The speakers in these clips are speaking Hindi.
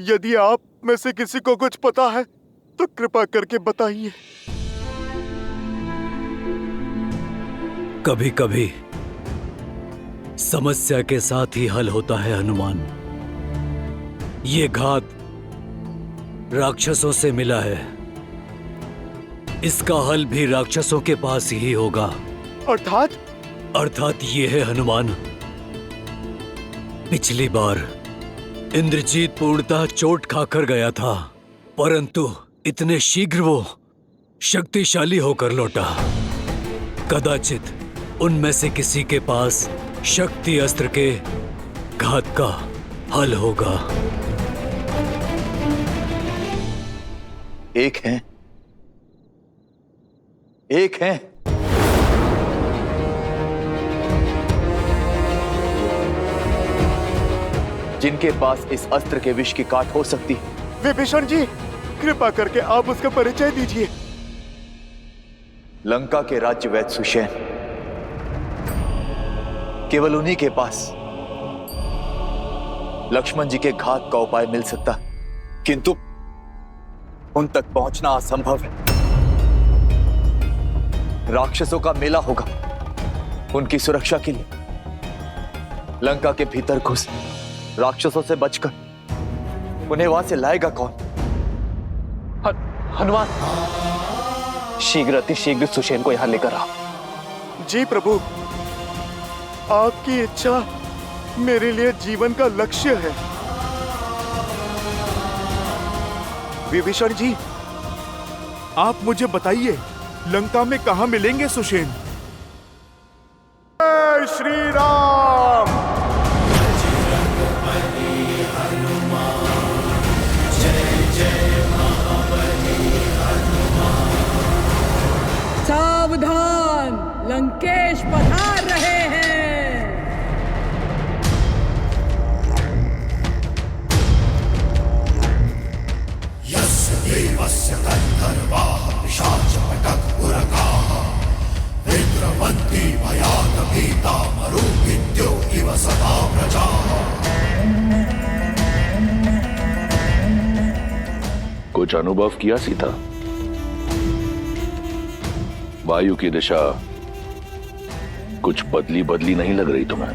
यदि आप में से किसी को कुछ पता है तो कृपा करके बताइए। कभी कभी समस्या के साथ ही हल होता है हनुमान। ये घात राक्षसों से मिला है, इसका हल भी राक्षसों के पास ही होगा। अर्थात ये है हनुमान, पिछली बार इंद्रजीत पूर्णतः चोट खाकर गया था, परंतु इतने शीघ्र वो शक्तिशाली होकर लौटा। कदाचित उनमें से किसी के पास शक्ति अस्त्र के घात का हल होगा। एक है जिनके पास इस अस्त्र के विष की काट हो सकती है। विभीषण जी, कृपा करके आप उसका परिचय दीजिए। लंका के राज्य वैद्य सुषेण, केवल उन्हीं के पास लक्ष्मण जी के घात का उपाय मिल सकता, किंतु उन तक पहुंचना असंभव है। राक्षसों का मेला होगा, उनकी सुरक्षा के लिए लंका के भीतर घुस राक्षसों से बचकर उन्हें वहां से लाएगा कौन? हनुमान, शीघ्र अतिशीघ्र सुषेण को यहां लेकर आ। जी प्रभु, आपकी इच्छा मेरे लिए जीवन का लक्ष्य है। विभीषण जी, आप मुझे बताइए, लंका में कहां मिलेंगे सुषेण? जय श्री राम। सावधान, लंकेश पधार रहे हैं। यस्य देवस्य गन्धर्वाः पिशाचपटक उरगाः विद्रवन्ति भयात् भीता मरुविद्यो इव सदा प्रजाः। कुछ अनुभव किया सीता? वायु की दिशा कुछ बदली बदली नहीं लग रही तुम्हें?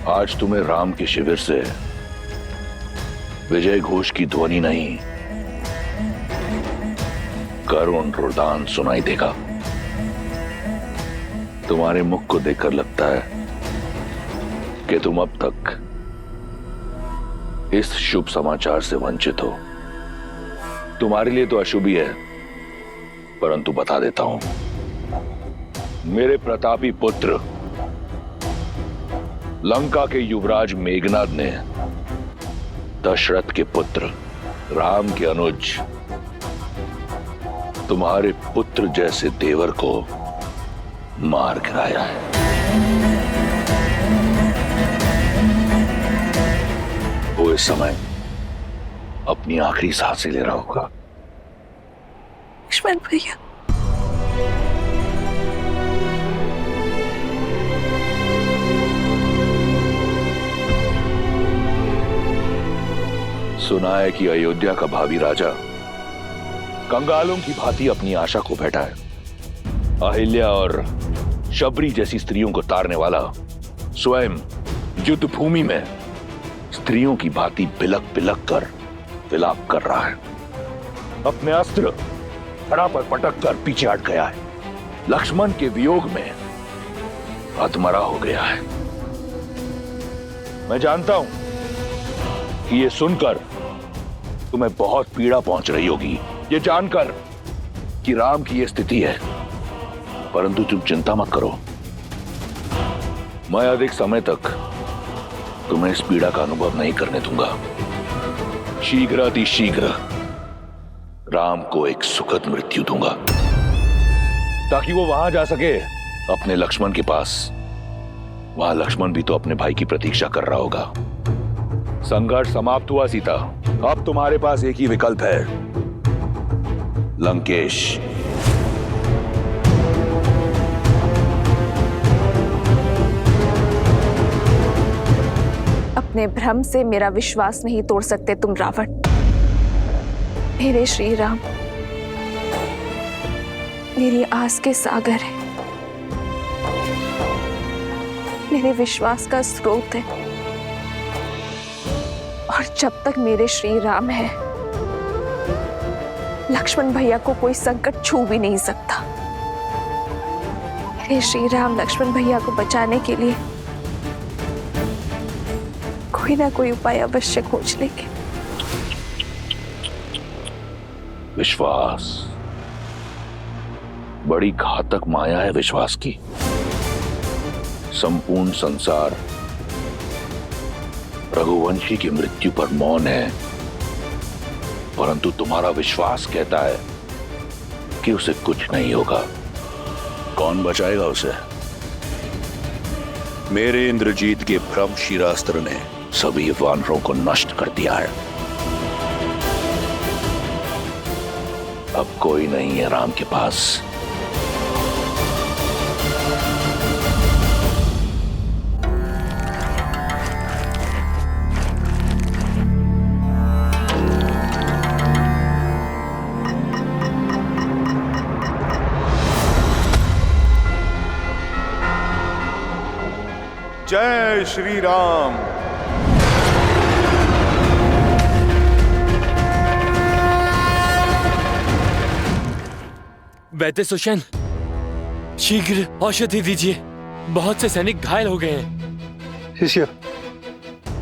आज तुम्हें राम के शिविर से विजय घोष की ध्वनि नहीं, करुण रुदान सुनाई देगा। तुम्हारे मुख को देखकर लगता है कि तुम अब तक इस शुभ समाचार से वंचित हो। तुम्हारे लिए तो अशुभ ही है, परंतु बता देता हूं, मेरे प्रतापी पुत्र लंका के युवराज मेघनाद ने दशरथ के पुत्र राम के अनुज तुम्हारे पुत्र जैसे देवर को मार गिराया है। वो इस समय अपनी आखिरी सांसें ले रहा होगा। लक्ष्मण भैया, सुना है कि अयोध्या का भावी राजा कंगालों की भांति अपनी आशा को बैठा है। अहिल्या और शबरी जैसी स्त्रियों को तारने वाला स्वयं युद्ध भूमि में स्त्रियों की भांति बिलक बिलक कर विलाप कर रहा है। अपने अस्त्र धड़ा पर पटक कर पीछे हट गया है। लक्ष्मण के वियोग में हतमरा हो गया है। मैं जानता हूं कि ये सुनकर तुम्हें बहुत पीड़ा पहुंच रही होगी, ये जानकर कि राम की ये स्थिति है, परंतु तुम चिंता मत करो। मैं अधिक समय तक तुम्हें इस पीड़ा का अनुभव नहीं करने दूंगा। शीघ्र अतिशीघ्र राम को एक सुखद मृत्यु दूंगा, ताकि वो वहां जा सके अपने लक्ष्मण के पास। वहां लक्ष्मण भी तो अपने भाई की प्रतीक्षा कर रहा होगा। संघर्ष समाप्त हुआ सीता, अब तुम्हारे पास एक ही विकल्प है, लंकेश। अब अपने भ्रम से मेरा विश्वास नहीं तोड़ सकते तुम रावण। मेरे श्री राम मेरी आस के सागर है, मेरे विश्वास का स्रोत है, और जब तक मेरे श्री राम है लक्ष्मण भैया को कोई संकट छू भी नहीं सकता। मेरे श्री राम लक्ष्मण भैया को बचाने के लिए कोई ना कोई उपाय अवश्य खोज लेंगे। विश्वास बड़ी घातक माया है विश्वास की। संपूर्ण संसार रघुवंशी की मृत्यु पर मौन है, परंतु तुम्हारा विश्वास कहता है कि उसे कुछ नहीं होगा। कौन बचाएगा उसे? मेरे इंद्रजीत के भ्रम शिरास्त्र ने सभी वानरों को नष्ट कर दिया है। अब कोई नहीं है राम के पास। जय श्री राम। वैद्य सुषेण, शीघ्र औषधि दीजिए, बहुत से सैनिक घायल हो गए हैं। शिष्य,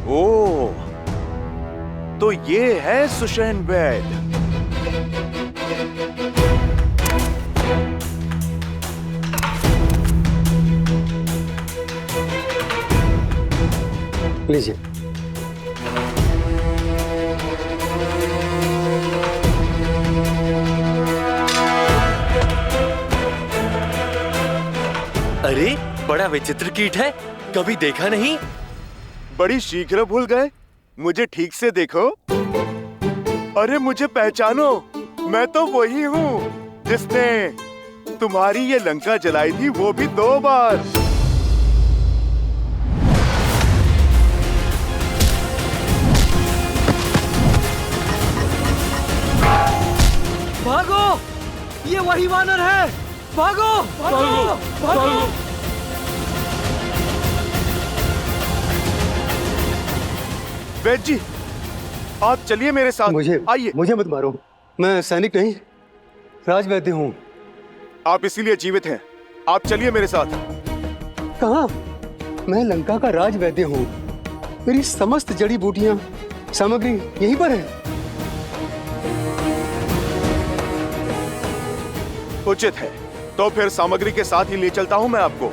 ओ, तो ये है सुषेण वैद्य। लीजिए। अरे, बड़ा विचित्र कीट है, कभी देखा नहीं। बड़ी शीघ्र भूल गए, मुझे ठीक से देखो। अरे मुझे पहचानो, मैं तो वही हूँ जिसने तुम्हारी ये लंका जलाई थी, वो भी 2 बार। भागो, ये वही वानर है। भागो, भागो, भागो। वैद्य जी, आप चलिए मेरे साथ। आइए। मुझे मत मारो, मैं सैनिक नहीं, राजवैद्य हूँ। आप इसीलिए जीवित हैं। आप चलिए मेरे साथ। कहाँ? मैं लंका का राजवैद्य हूँ। मेरी समस्त जड़ी बूटियां सामग्री यहीं पर है। उचित है, तो फिर सामग्री के साथ ही ले चलता हूं मैं आपको।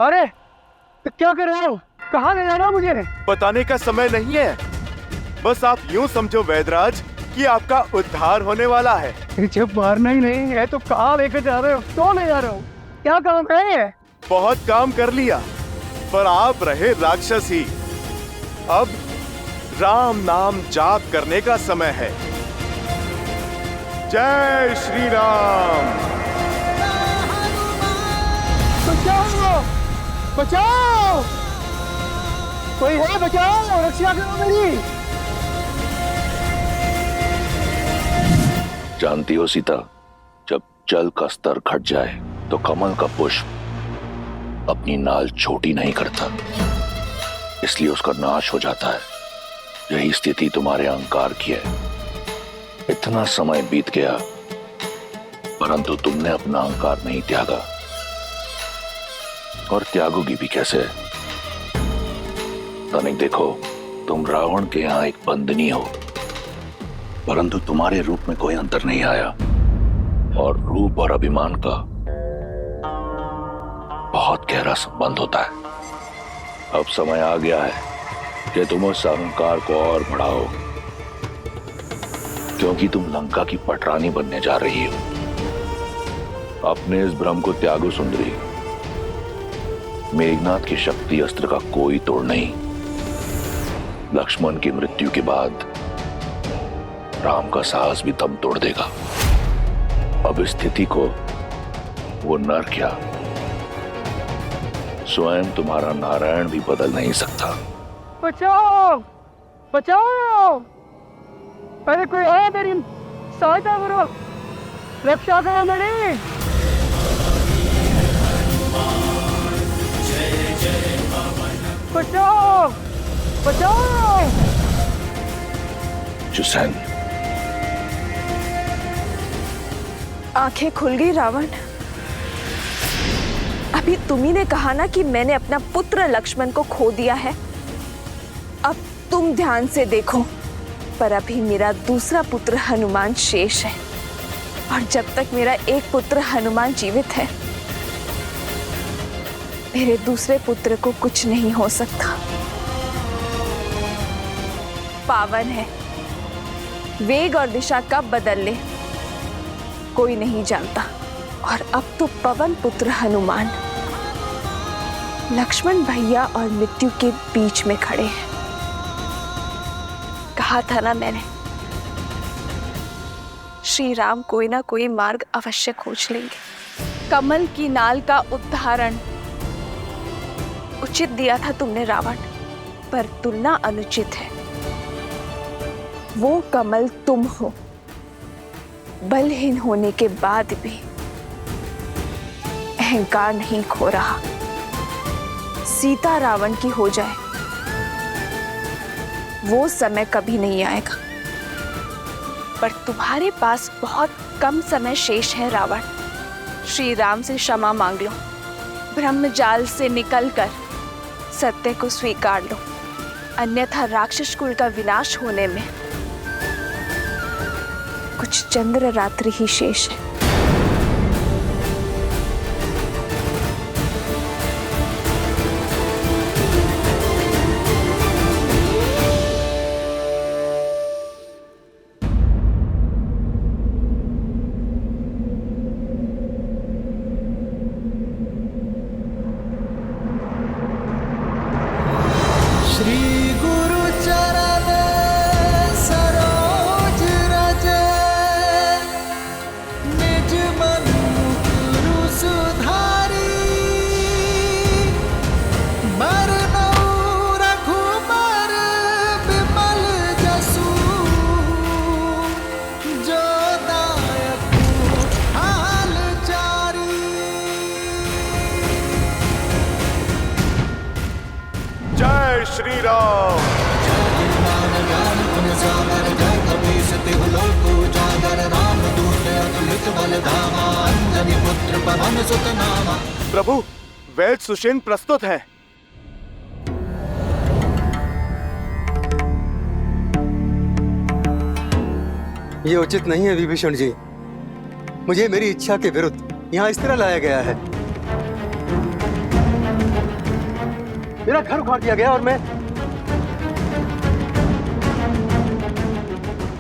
अरे, तो क्या कर रहे हो? कहाँ ले जा रहे हो मुझे? बताने का समय नहीं है, बस आप यूं समझो वैद्यराज कि आपका उद्धार होने वाला है। जब मारना ही नहीं है तो कहाँ लेकर जा रहे हो? क्यों ले जा रहे हो? क्या काम है? बहुत काम कर लिया, पर आप रहे राक्षस ही। अब राम नाम जाप करने का समय है। जय श्री राम। बचाओ, बचाओ, कोई है? बचाओ, रक्षा करो मेरी। जानती हो सीता, जब जल का स्तर घट जाए तो कमल का पुष्प अपनी नाल छोटी नहीं करता, इसलिए उसका नाश हो जाता है। यही स्थिति तुम्हारे अहंकार की है। इतना समय बीत गया, परंतु तुमने अपना अहंकार नहीं त्यागा, और त्यागोगी भी कैसे? तनिक देखो, तुम रावण के यहाँ एक बंदनी हो, परंतु तुम्हारे रूप में कोई अंतर नहीं आया, और रूप और अभिमान का बहुत गहरा संबंध होता है। अब समय आ गया है कि तुम उस अहंकार को और बढ़ाओ, क्योंकि तुम लंका की पटरानी बनने जा रही हो। अपने इस भ्रम को त्यागो सुंदरी। मेघनाथ की शक्ति अस्त्र का कोई तोड़ नहीं। लक्ष्मण की मृत्यु के बाद राम का साहस भी दम तोड़ देगा। अब स्थिति को वो नर क्या, स्वयं तुम्हारा नारायण भी बदल नहीं सकता। बचाओ बचाओ, अरे कोई है मेरी सहायता करो, रक्षा करो मेरी। बचाओ बचाओ। जुसैन, आंखें खुल गई रावण। अभी तुम्ही ने कहा ना कि मैंने अपना पुत्र लक्ष्मण को खो दिया है। अब तुम ध्यान से देखो, पर अभी मेरा दूसरा पुत्र हनुमान शेष है, और जब तक मेरा एक पुत्र हनुमान जीवित है, मेरे दूसरे पुत्र को कुछ नहीं हो सकता। पावन है, वेग और दिशा कब बदल ले कोई नहीं जानता। और अब तो पवन पुत्र हनुमान लक्ष्मण भैया और मृत्यु के बीच में खड़े हैं। कहा था ना मैंने, श्री राम कोई ना कोई मार्ग अवश्य खोज लेंगे। कमल की नाल का उदाहरण उचित दिया था तुमने रावण, पर तुलना अनुचित है। वो कमल तुम हो, बलहीन होने के बाद भी अहंकार नहीं खो रहा। सीता रावण की हो जाए, वो समय कभी नहीं आएगा, पर तुम्हारे पास बहुत कम समय शेष है रावण। श्री राम से क्षमा मांग लो, ब्रह्मजाल से निकलकर सत्य को स्वीकार लो, अन्यथा राक्षस कुल का विनाश होने में कुछ चंद्र रात्रि ही शेष है। जय श्री राम। प्रभु, वैद सुषेण प्रस्तुत है। ये उचित नहीं है विभीषण जी। मुझे मेरी इच्छा के विरुद्ध यहाँ इस तरह लाया गया है। मेरा घर उखाड़ दिया गया और मैं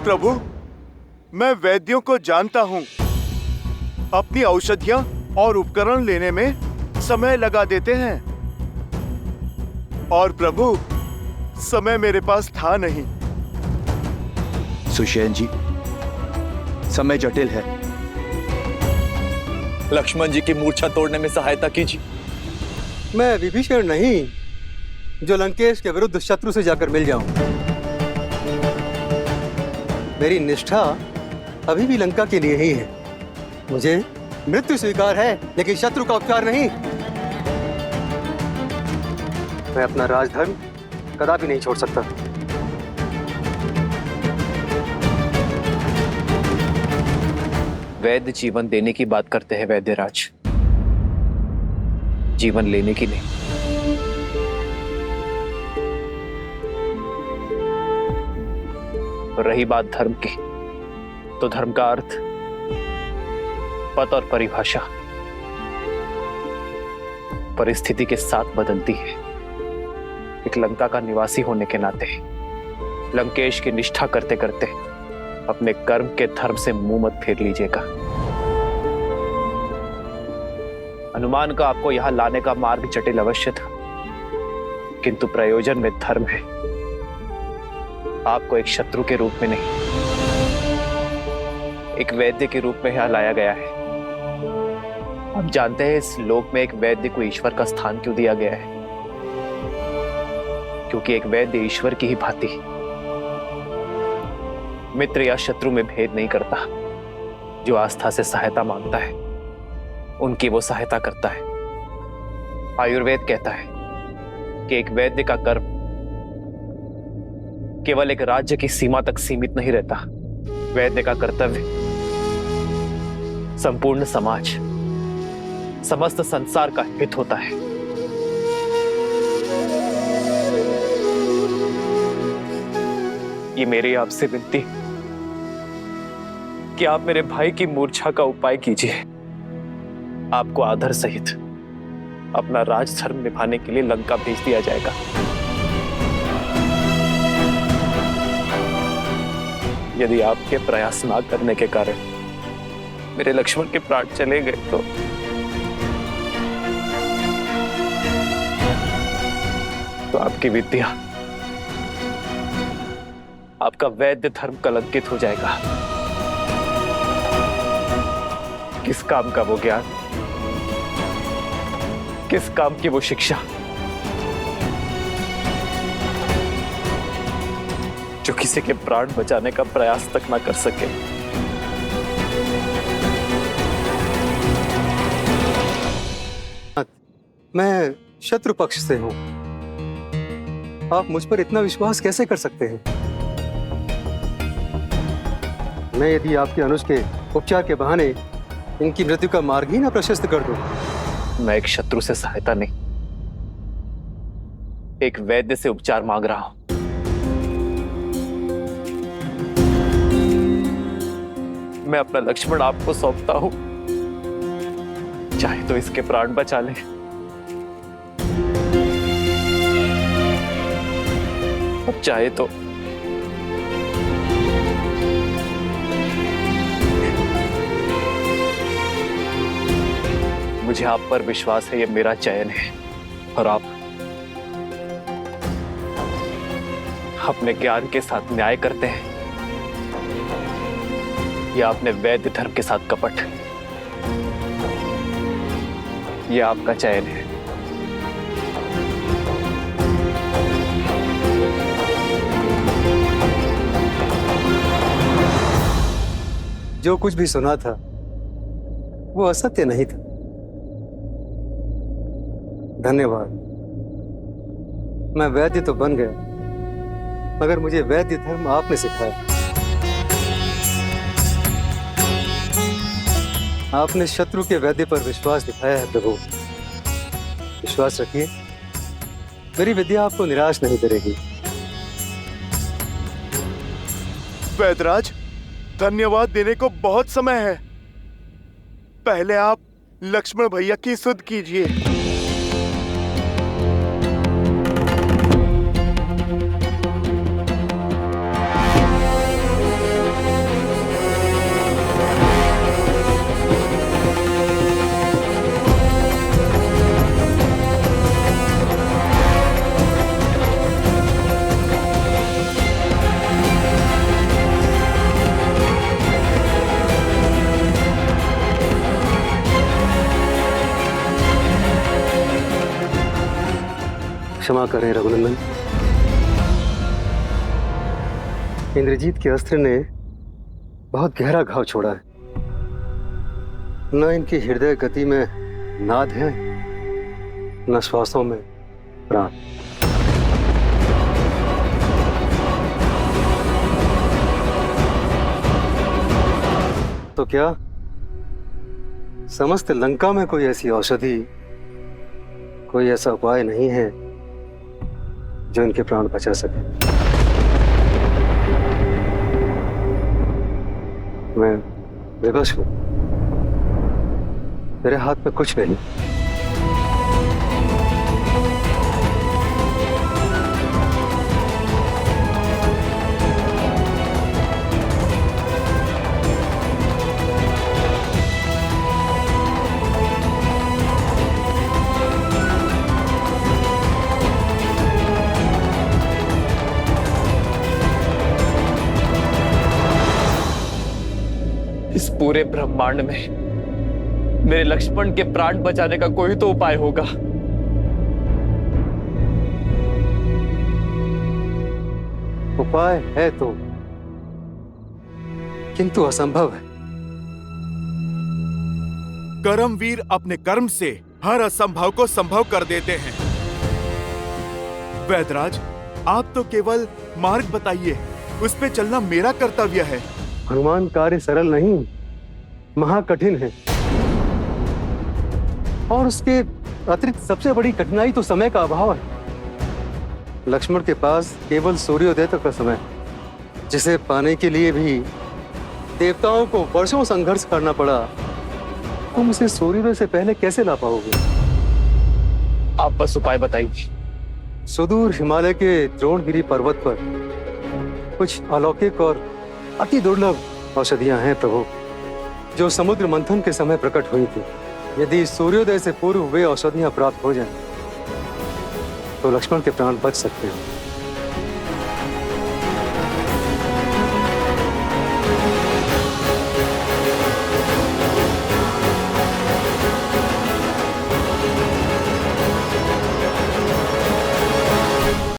प्रभु, मैं वैद्यों को जानता हूँ। अपनी औषधियाँ और उपकरण लेने में समय लगा देते हैं, और प्रभु समय मेरे पास था नहीं। सुषेण जी, समय जटिल है। लक्ष्मण जी की मूर्छा तोड़ने में सहायता कीजिए। मैं विभीषण नहीं जो लंकेश के विरुद्ध शत्रु से जाकर मिल जाऊं। मेरी निष्ठा अभी भी लंका के लिए ही है। मुझे मृत्यु स्वीकार है, लेकिन शत्रु का उपचार नहीं। मैं अपना राजधर्म कदापि नहीं छोड़ सकता। वैद्य जीवन देने की बात करते हैं वैद्यराज, जीवन लेने की नहीं। और रही बात धर्म की, तो धर्म का अर्थ, पद और परिभाषा परिस्थिति के साथ बदलती है। एक लंका का निवासी होने के नाते लंकेश की निष्ठा करते करते अपने कर्म के धर्म से मुंह मत फेर लीजिएगा। अनुमान का आपको यहां लाने का मार्ग जटिल अवश्य था, किंतु प्रयोजन में धर्म है। आपको एक शत्रु के रूप में नहीं, एक वैद्य के रूप में यहां लाया गया है। आप जानते हैं इस लोक में एक वैद्य को ईश्वर का स्थान क्यों दिया गया है? क्योंकि एक वैद्य ईश्वर की ही भांति मित्र या शत्रु में भेद नहीं करता। जो आस्था से सहायता मांगता है उनकी वो सहायता करता है। आयुर्वेद कहता है कि एक वैद्य का कर्म केवल एक राज्य की सीमा तक सीमित नहीं रहता। वैद्य का कर्तव्य संपूर्ण समाज, समस्त संसार का हित होता है। ये मेरी आपसे विनती कि आप मेरे भाई की मूर्छा का उपाय कीजिए। आपको आदर सहित अपना राजधर्म निभाने के लिए लंका भेज दिया जाएगा। यदि आपके प्रयास ना करने के कारण मेरे लक्ष्मण के प्राण चले गए तो आपकी विद्या, आपका वैद्य धर्म कलंकित हो जाएगा। किस काम का वो ज्ञान, किस काम की वो शिक्षा जो किसी के प्राण बचाने का प्रयास तक ना कर सके। मैं शत्रु पक्ष से हूं, आप मुझ पर इतना विश्वास कैसे कर सकते हैं? मैं यदि आपके अनुज के उपचार के बहाने इनकी मृत्यु का मार्ग ही ना प्रशस्त कर दूं। मैं एक शत्रु से सहायता नहीं, एक वैद्य से उपचार मांग रहा हूं। मैं अपना लक्ष्मण आपको सौंपता हूं, चाहे तो इसके प्राण बचा ले, और चाहे तो मुझे आप पर विश्वास है, ये मेरा चयन है और आप अपने ज्ञान के साथ न्याय करते हैं या अपने वैद्य धर्म के साथ कपट। ये आपका चयन है। जो कुछ भी सुना था वो असत्य नहीं था। धन्यवाद। मैं वैद्य तो बन गया, मगर मुझे वैद्य धर्म आपने सिखाया। आपने शत्रु के वैद्य पर विश्वास दिखाया है प्रभु। विश्वास रखिए, मेरी विद्या आपको निराश नहीं करेगी। वैद्यराज, धन्यवाद देने को बहुत समय है। पहले आप लक्ष्मण भैया की सुध कीजिए। क्षमा करें रघुनंदन, इंद्रजीत के अस्त्र ने बहुत गहरा घाव छोड़ा है। न इनकी हृदय गति में नाद है, न श्वासों में प्राण। तो क्या समस्त लंका में कोई ऐसी औषधि, कोई ऐसा उपाय नहीं है जो इनके प्राण बचा सके। मैं विवश हूं, मेरे हाथ में कुछ नहीं। इस पूरे ब्रह्मांड में मेरे लक्ष्मण के प्राण बचाने का कोई तो उपाय होगा। उपाय है तो, किंतु असंभव है। कर्मवीर अपने कर्म से हर असंभव को संभव कर देते हैं। वैदराज, आप तो केवल मार्ग बताइए, उस पे चलना मेरा कर्तव्य है। हनुमान, कार्य सरल नहीं, महाकठिन है। और उसके अतिरिक्त सबसे बड़ी कठिनाई तो समय का अभाव है। लक्ष्मण के पास केवल सूर्योदय तक का समय, जिसे पाने के लिए भी देवताओं को वर्षों संघर्ष करना पड़ा। तुम उसे सूर्योदय से पहले कैसे ला पाओगे? आप बस उपाय बताइए। सुदूर हिमालय के द्रोणगिरी पर्वत पर कुछ अलौकिक और अति दुर्लभ औषधियां हैं प्रभु, जो समुद्र मंथन के समय प्रकट हुई थी। यदि सूर्योदय से पूर्व वे औषधियां प्राप्त हो जाएं, तो लक्ष्मण के प्राण बच सकते हैं।